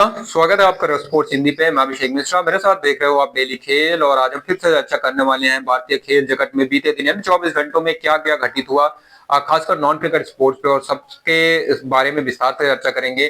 स्वागत है आपका स्पोर्ट्स हिंदी पे। मैं अभिषेक मिश्रा, मेरे साथ देख रहे हो आप डेली खेल। और आज हम फिर से चर्चा करने वाले हैं भारतीय खेल जगत में बीते दिन यानी 24 घंटों में क्या क्या घटित हुआ, खासकर नॉन क्रिकेट स्पोर्ट्स पे, और सबके इस बारे में विस्तार से चर्चा करेंगे।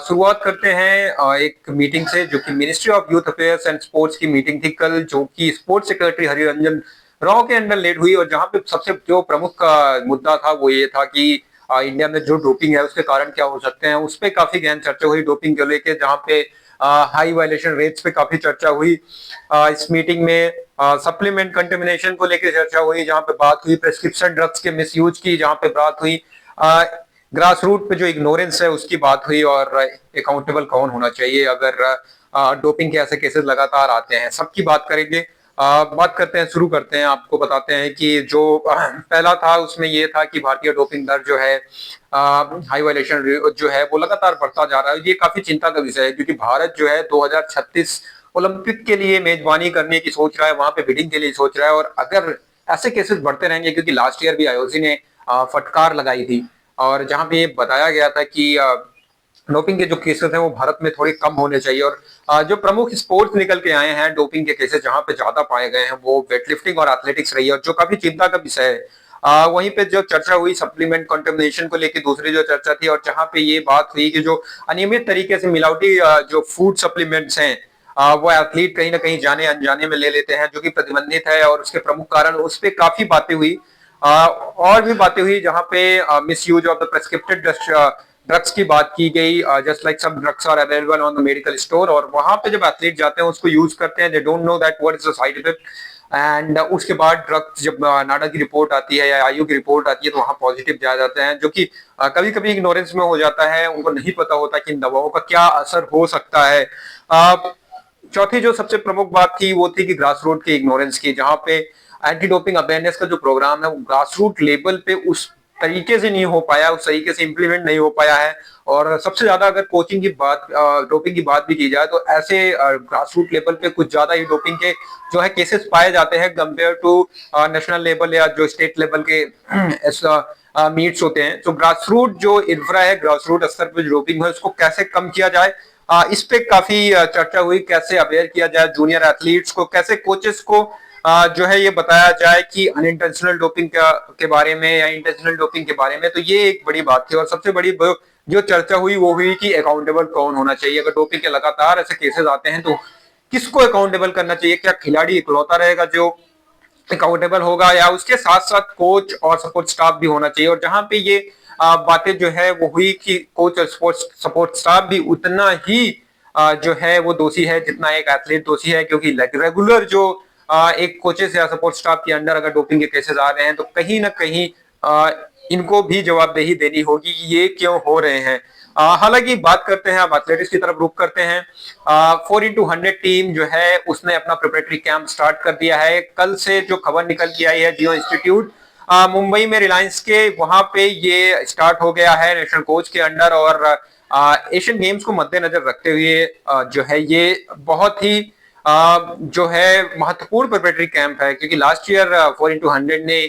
शुरुआत करते हैं एक मीटिंग से, जो कि ministry of youth affairs and sports की मीटिंग थी कल, जो कि स्पोर्ट्स सेक्रेटरी हरिरंजन राव के अंडर लेड हुई। और जहां पे सबसे जो प्रमुख मुद्दा था वो ये था कि इंडिया में जो डोपिंग है उसके कारण क्या हो सकते हैं, उस पर काफी गहन चर्चा हुई डोपिंग को लेके, जहां पे हाई वायलेशन रेट्स पे काफी चर्चा हुई। इस मीटिंग में सप्लीमेंट कंटेमिनेशन को लेकर चर्चा हुई, जहां पे बात हुई प्रेस्क्रिप्शन ड्रग्स के मिसयूज की, जहां पे बात हुई ग्रास रूट पे जो इग्नोरेंस है उसकी बात हुई, और अकाउंटेबल कौन होना चाहिए अगर डोपिंग के ऐसे केसेस लगातार आते हैं, सबकी बात करेंगे। बात करते हैं, शुरू करते हैं। आपको बताते हैं कि जो पहला था उसमें ये था कि भारतीय डोपिंग दर जो है, हाई वायलेशन जो है वो लगातार बढ़ता जा रहा है। ये काफी चिंता का विषय है, क्योंकि भारत जो है 2036 ओलंपिक के लिए मेजबानी करने की सोच रहा है, वहां पे बिडिंग के लिए सोच रहा है। और अगर ऐसे केसेस बढ़ते रहेंगे, क्योंकि लास्ट ईयर भी आईओसी ने फटकार लगाई थी, और जहां पे ये बताया गया था कि डोपिंग के जो केसेस हैं वो भारत में थोड़े कम होने चाहिए। और जो प्रमुख स्पोर्ट्स निकल के आए हैं डोपिंग के केसेस जहां पे ज्यादा पाए गए हैं वो वेटलिफ्टिंग और एथलेटिक्स रही है, और जो काफी चिंता का विषय है। वहीं पे जो चर्चा हुई सप्लीमेंट कंटेमिनेशन को लेकर, दूसरी जो चर्चा थी, और जहां पे ये बात हुई कि जो अनियमित तरीके से मिलावटी जो फूड सप्लीमेंट्स हैं, वो एथलीट कहीं ना कहीं जाने अनजाने में ले लेते हैं, जो कि प्रतिबंधित है, और उसके प्रमुख कारण उस पर काफी बातें हुई। और भी बातें हुई, जहां पे misuse of the prescribed drugs की बात की गई, just like some drugs are available on the medical store. और वहां पे जब एथलीट जाते हैं उसको यूज करते हैं, they don't know that what is the side effect. And उसके बाद ड्रग्स जब नाडा की रिपोर्ट आती है या आयु की रिपोर्ट आती है तो वहां पॉजिटिव जाया जाते हैं, जो कि कभी कभी इग्नोरेंस में हो जाता है, उनको नहीं पता होता कि इन दवाओं का क्या असर हो सकता है। चौथी जो सबसे प्रमुख बात थी वो थी कि ग्रास रूट की इग्नोरेंस की, जहां पे एंटी डोपिंग अवेयरनेस का जो प्रोग्राम है वो ग्रास रूट लेवल पे उस तरीके से नहीं हो पाया, उस तरीके से इंप्लीमेंट नहीं हो पाया है। और सबसे ज्यादा अगर कोचिंग की बात, डोपिंग की बात भी की जाए, तो ऐसे ग्रास रूट लेवल पे कुछ ज्यादा ही डोपिंग के जो है केसेस पाए जाते हैं कंपेयर टू नेशनल लेवल या जो स्टेट लेवल के मीट्स होते हैं। तो ग्रास रूट जो इंफ्रा है, ग्रास रूट स्तर पर जो डोपिंग है उसको कैसे कम किया जाए, इस पे काफी चर्चा हुई। कैसे अवेयर किया जाए जूनियर एथलीट्स को, कैसे कोचेस को जो है ये बताया जाए कि अनइंटेंशनल डोपिंग के बारे में या इंटेंशनल डोपिंग के बारे में। तो ये एक बड़ी बात थी। और सबसे बड़ी जो चर्चा हुई वो हुई कि अकाउंटेबल कौन होना चाहिए। अगर डोपिंग के लगातार ऐसे केसेस आते हैं तो किसको अकाउंटेबल करना चाहिए? क्या खिलाड़ी इकलौता रहेगा जो अकाउंटेबल होगा, या उसके साथ साथ कोच और सपोर्ट स्टाफ भी होना चाहिए? और जहां पे ये बातें जो है वो हुई कि कोच और सपोर्ट स्टाफ भी उतना ही जो है वो दोषी है जितना एक एथलीट दोषी है, क्योंकि रेगुलर जो एक कोचेस या सपोर्ट स्टाफ के अंडर अगर डोपिंग के केसेस आ रहे हैं तो कहीं ना कहीं इनको भी जवाबदेही देनी होगी कि ये क्यों हो रहे हैं। हालांकि बात करते हैं, अब एथलेटिक्स की तरफ रुख करते हैं। 4x100 टीम जो है उसने अपना प्रिपरेटरी कैंप स्टार्ट कर दिया है। कल से जो खबर निकल के आई है, जियो इंस्टीट्यूट मुंबई में रिलायंस के वहां पे ये स्टार्ट हो गया है नेशनल कोच के अंडर। और एशियन गेम्स को मद्देनजर रखते हुए जो है ये बहुत ही जो है महत्वपूर्ण प्रिपरेटरी कैंप है, क्योंकि लास्ट ईयर 4x100 ने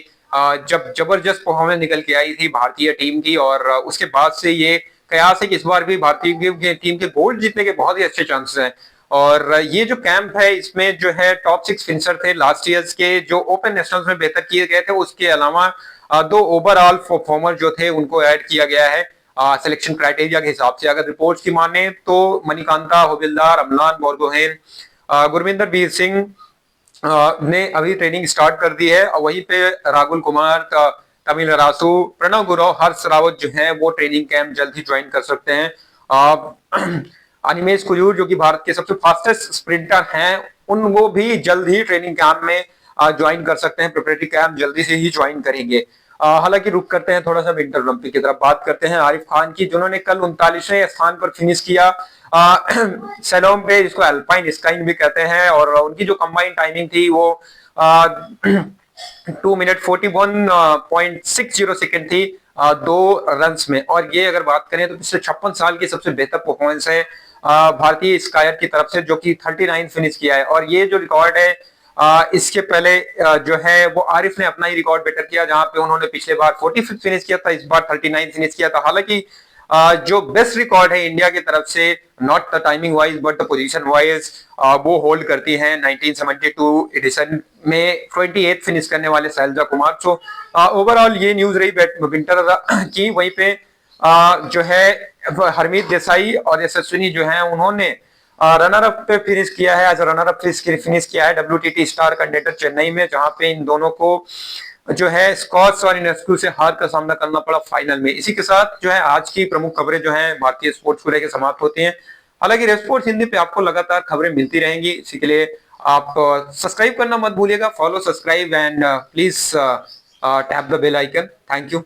जब जबरदस्त परफॉर्मेंस निकल के आई थी भारतीय टीम की, और उसके बाद से ये कयास है कि इस बार भी भारतीय टीम के गोल्ड जीतने के बहुत ही अच्छे चांसेस हैं। और ये जो कैंप है इसमें जो है टॉप 6 फिनिशर थे लास्ट ईयर के, जो ओपन नेशनल्स में बेहतर किए गए थे। उसके अलावा 2 ओवरऑल परफॉर्मर जो थे उनको ऐड किया गया है सिलेक्शन क्राइटेरिया के हिसाब से। अगर रिपोर्ट्स की माने तो मणिकांता होबिलदार, अमलान बोरगोहेन, गुरविंदर वीर सिंह ने अभी ट्रेनिंग स्टार्ट कर दी है। और वहीं पे राहुल कुमार, तमिल रासु, प्रणव गुरव, हर्ष रावत जो है वो ट्रेनिंग कैंप जल्द ही ज्वाइन कर सकते हैं। अनिमेश कुजूर जो कि भारत के सबसे फास्टेस्ट स्प्रिंटर हैं, वो भी जल्द ही ट्रेनिंग कैंप में ज्वाइन कर सकते हैं, प्रिपरेटरी कैंप जल्दी से ही ज्वाइन करेंगे। हालांकि रुक करते हैं थोड़ा सा विंटर ओलंपिक की तरफ। बात करते हैं आरिफ खान की, जिन्होंने कल 39वें स्थान पर फिनिश किया सेलोम पे, जिसको अल्पाइन स्काइंग भी कहते हैं। और उनकी जो कंबाइंड टाइमिंग थी वो 2 मिनट 41.60 सेकेंड थी 2 रन्स में। और ये अगर बात करें तो पिछले 56 साल की सबसे बेहतर परफॉर्मेंस है भारतीय स्कायर की तरफ से, जो कि 39 फिनिश किया है। और ये जो रिकॉर्ड है इसके पहले जो है वो आरिफ ने अपना ही रिकॉर्ड बेटर किया, जहां पे उन्होंने पिछले बार 45 फिनिश किया था, इस बार 39 फिनिश किया था। हालांकि जो बेस्ट रिकॉर्ड है इंडिया की तरफ से, not the timing wise but the position wise, वो होल्ड करती हैं 1972 एडिशन में 28th फिनिश करने वाले शैलजा कुमार। सो ओवरऑल ये न्यूज रही बैडमिंटन की। वहीं पे जो है हरमीत देसाई और यशस्विनी जो है उन्होंने रनर अप पे फिनिश किया है, एज रनर अप फिनिश किया है WTT स्टार कंटेंडर चेन्नई में, जहां पे इन दोनों को जो है स्कॉट्स और इनेस्कू से हार का सामना करना पड़ा फाइनल में। इसी के साथ जो है आज की प्रमुख खबरें जो है भारतीय स्पोर्ट्स को लेकर समाप्त होती हैं। हालांकि रेड स्पोर्ट्स हिंदी पे आपको लगातार खबरें मिलती रहेंगी, इसी के लिए आप सब्सक्राइब करना मत भूलिएगा। Follow, subscribe and please tap the bell icon. Thank you.